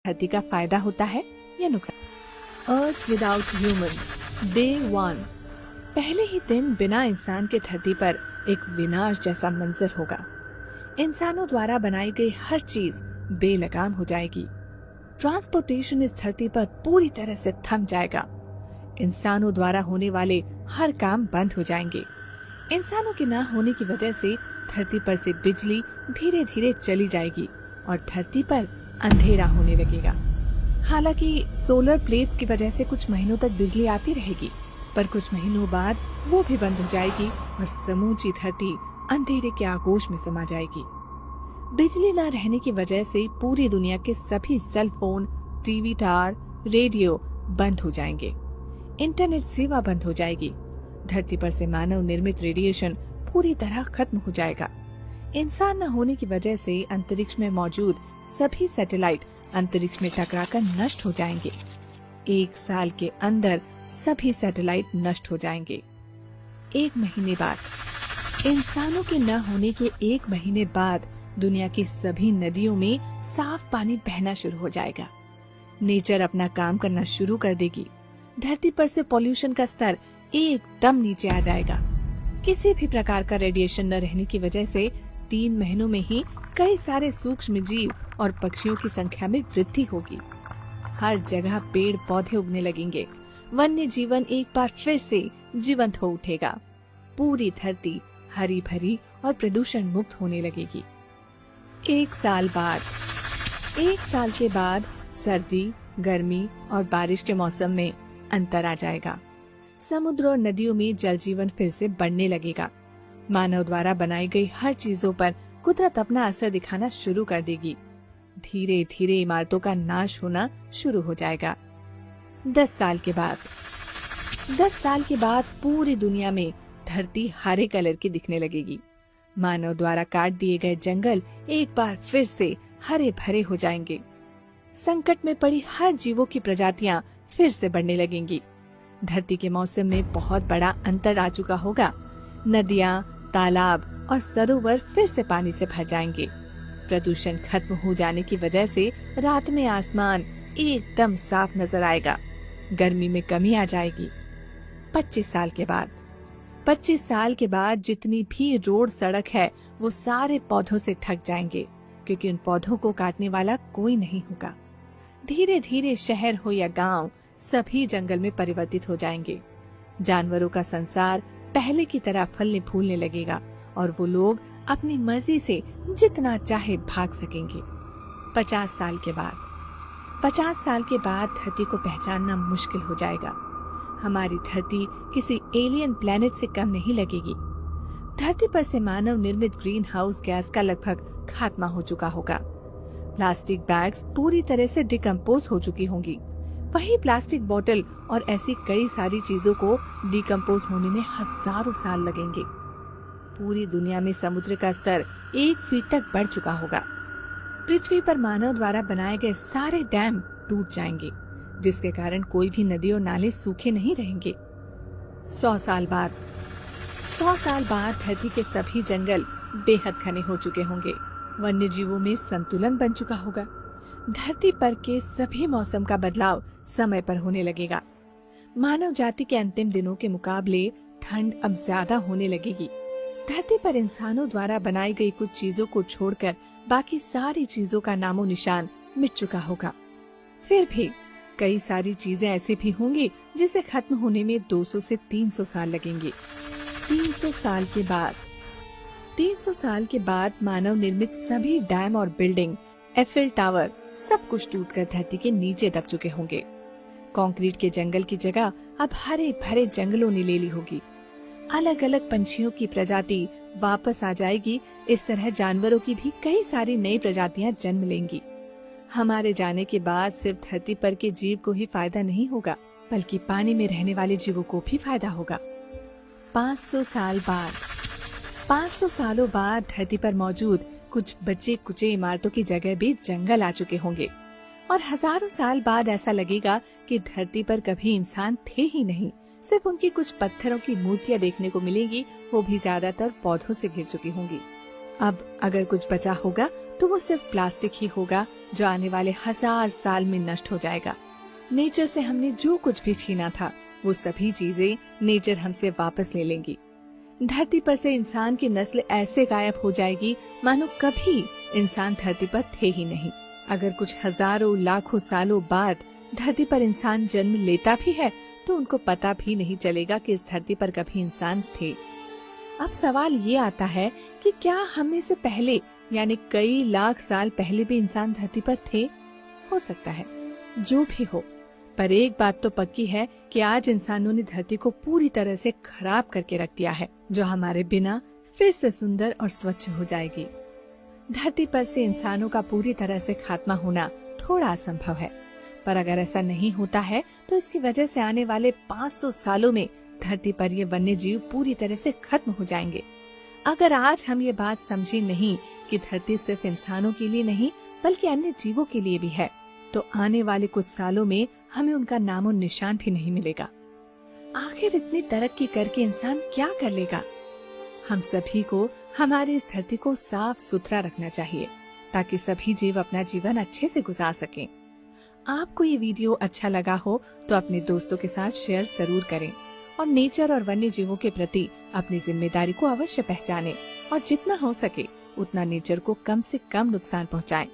धरती का फायदा होता है या नुकसान। अर्थ विदाउट ह्यूमंस डे 1। पहले ही दिन बिना इंसान के धरती पर एक विनाश जैसा मंजर होगा। इंसानों द्वारा बनाई गई हर चीज बेलगाम हो जाएगी। ट्रांसपोर्टेशन इस धरती पर पूरी तरह से थम जाएगा। इंसानों द्वारा होने वाले हर काम बंद हो जाएंगे। इंसानों के न होने की वजह से धरती पर से बिजली धीरे धीरे चली जाएगी और धरती पर अंधेरा होने लगेगा। हालांकि सोलर प्लेट्स की वजह से कुछ महीनों तक बिजली आती रहेगी, पर कुछ महीनों बाद वो भी बंद हो जाएगी और समूची धरती अंधेरे के आगोश में समा जाएगी। बिजली न रहने की वजह से पूरी दुनिया के सभी cell phone, TV tower, radio बंद हो जाएंगे। इंटरनेट सेवा बंद हो जाएगी। धरती पर से मानव निर्मित रेडिएशन पूरी तरह खत्म हो जाएगा। इंसान न होने की वजह से अंतरिक्ष में मौजूद सभी सैटेलाइट अंतरिक्ष में टकराकर नष्ट हो जाएंगे। 1 साल के अंदर सभी सैटेलाइट नष्ट हो जाएंगे। 1 महीने बाद, इंसानों के न होने के 1 महीने बाद दुनिया की सभी नदियों में साफ पानी बहना शुरू हो जाएगा। नेचर अपना काम करना शुरू कर देगी। धरती पर से पॉल्यूशन का स्तर एकदम नीचे आ जाएगा। किसी भी प्रकार का रेडिएशन न रहने की वजह से 3 महीनों में ही कई सारे सूक्ष्म जीव और पक्षियों की संख्या में वृद्धि होगी। हर जगह पेड़ पौधे उगने लगेंगे। वन्य जीवन एक बार फिर से जीवंत हो उठेगा। पूरी धरती हरी भरी और प्रदूषण मुक्त होने लगेगी। 1 साल बाद, 1 साल के बाद सर्दी, गर्मी और बारिश के मौसम में अंतर आ जाएगा। समुद्र और नदियों में जल जीवन फिर से बढ़ने लगेगा। मानव द्वारा बनाई गई हर चीजों पर कुदरत अपना असर दिखाना शुरू कर देगी। धीरे धीरे इमारतों का नाश होना शुरू हो जाएगा। 10 साल के बाद, 10 साल के बाद पूरी दुनिया में धरती हरे कलर की दिखने लगेगी। मानव द्वारा काट दिए गए जंगल एक बार फिर से हरे भरे हो जाएंगे। संकट में पड़ी हर जीवों की प्रजातियां फिर से बढ़ने लगेंगी। धरती के मौसम में बहुत बड़ा अंतर आ चुका होगा। नदियां, तालाब और सरोवर फिर से पानी से भर जाएंगे। प्रदूषण खत्म हो जाने की वजह से रात में आसमान एकदम साफ नजर आएगा। गर्मी में कमी आ जाएगी। 25 साल के बाद, 25 साल के बाद जितनी भी रोड सड़क है वो सारे पौधों से ढक जाएंगे, क्योंकि उन पौधों को काटने वाला कोई नहीं होगा। धीरे धीरे शहर हो या गांव, सभी जंगल में परिवर्तित हो जाएंगे। जानवरों का संसार पहले की तरह फलने फूलने लगेगा और वो लोग अपनी मर्जी से जितना चाहे भाग सकेंगे। 50 साल के बाद, 50 साल के बाद धरती को पहचानना मुश्किल हो जाएगा। हमारी धरती किसी एलियन प्लेनेट से कम नहीं लगेगी। धरती पर से मानव निर्मित ग्रीन हाउस गैस का लगभग खात्मा हो चुका होगा। प्लास्टिक बैग्स पूरी तरह से डिकम्पोज हो चुकी होंगी। वही प्लास्टिक बोतल और ऐसी कई सारी चीजों को डिकम्पोज होने में हजारों साल लगेंगे। पूरी दुनिया में समुद्र का स्तर 1 फीट तक बढ़ चुका होगा। पृथ्वी पर मानव द्वारा बनाए गए सारे डैम टूट जाएंगे, जिसके कारण कोई भी नदी और नाले सूखे नहीं रहेंगे। 100 साल बाद, 100 साल बाद धरती के सभी जंगल बेहद घने हो चुके होंगे। वन्य जीवों में संतुलन बन चुका होगा। धरती पर के सभी मौसम का बदलाव समय पर होने लगेगा। मानव जाति के अंतिम दिनों के मुकाबले ठंड अब ज्यादा होने लगेगी। धरती पर इंसानों द्वारा बनाई गई कुछ चीजों को छोड़कर बाकी सारी चीजों का नामो निशान मिट चुका होगा। फिर भी कई सारी चीजें ऐसी भी होंगी जिसे खत्म होने में 200 से 300 साल लगेंगे। 300 साल के बाद, 300 साल के बाद मानव निर्मित सभी डैम और बिल्डिंग, एफिल टावर सब कुछ टूटकर धरती के नीचे दब चुके होंगे। कंक्रीट के जंगल की जगह अब हरे भरे जंगलों ने ले ली होगी। अलग अलग पंछियों की प्रजाति वापस आ जाएगी। इस तरह जानवरों की भी कई सारी नई प्रजातियां जन्म लेंगी। हमारे जाने के बाद सिर्फ धरती पर के जीव को ही फायदा नहीं होगा, बल्कि पानी में रहने वाले जीवों को भी फायदा होगा। 500 साल बाद, 500 सालों बाद धरती पर मौजूद कुछ बचे कुचे इमारतों की जगह भी जंगल आ चुके होंगे और हजारों साल बाद ऐसा लगेगा कि धरती पर कभी इंसान थे ही नहीं। सिर्फ उनकी कुछ पत्थरों की मूर्तियां देखने को मिलेगी, वो भी ज्यादातर पौधों से घिर चुकी होंगी। अब अगर कुछ बचा होगा तो वो सिर्फ प्लास्टिक ही होगा, जो आने वाले 1000 साल में नष्ट हो जाएगा। नेचर से हमने जो कुछ भी छीना था, वो सभी चीजें नेचर हमसे वापस ले लेंगी। धरती पर से इंसान की नस्ल ऐसे गायब हो जाएगी मानो कभी इंसान धरती पर थे ही नहीं। अगर कुछ हजारों लाखों सालों बाद धरती पर इंसान जन्म लेता भी है तो उनको पता भी नहीं चलेगा कि इस धरती पर कभी इंसान थे। अब सवाल ये आता है कि क्या हमें से पहले यानी कई लाख साल पहले भी इंसान धरती पर थे? हो सकता है, जो भी हो, पर एक बात तो पक्की है कि आज इंसानों ने धरती को पूरी तरह से खराब करके रख दिया है, जो हमारे बिना फिर से सुंदर और स्वच्छ हो जाएगी। धरती पर से इंसानों का पूरी तरह से खात्मा होना थोड़ा असंभव है, पर अगर ऐसा नहीं होता है तो इसकी वजह से आने वाले 500 सालों में धरती पर ये वन्य जीव पूरी तरह से खत्म हो जाएंगे। अगर आज हम ये बात समझे नहीं कि धरती सिर्फ इंसानों के लिए नहीं बल्कि अन्य जीवों के लिए भी है, तो आने वाले कुछ सालों में हमें उनका नामो निशान भी नहीं मिलेगा। आखिर इतनी तरक्की करके इंसान क्या कर लेगा? हम सभी को हमारी इस धरती को साफ सुथरा रखना चाहिए ताकि सभी जीव अपना जीवन अच्छे से गुजार सकें। आपको ये वीडियो अच्छा लगा हो तो अपने दोस्तों के साथ शेयर जरूर करें और नेचर और वन्य जीवों के प्रति अपनी जिम्मेदारी को अवश्य पहचानें और जितना हो सके उतना नेचर को कम से कम नुकसान पहुंचाएं।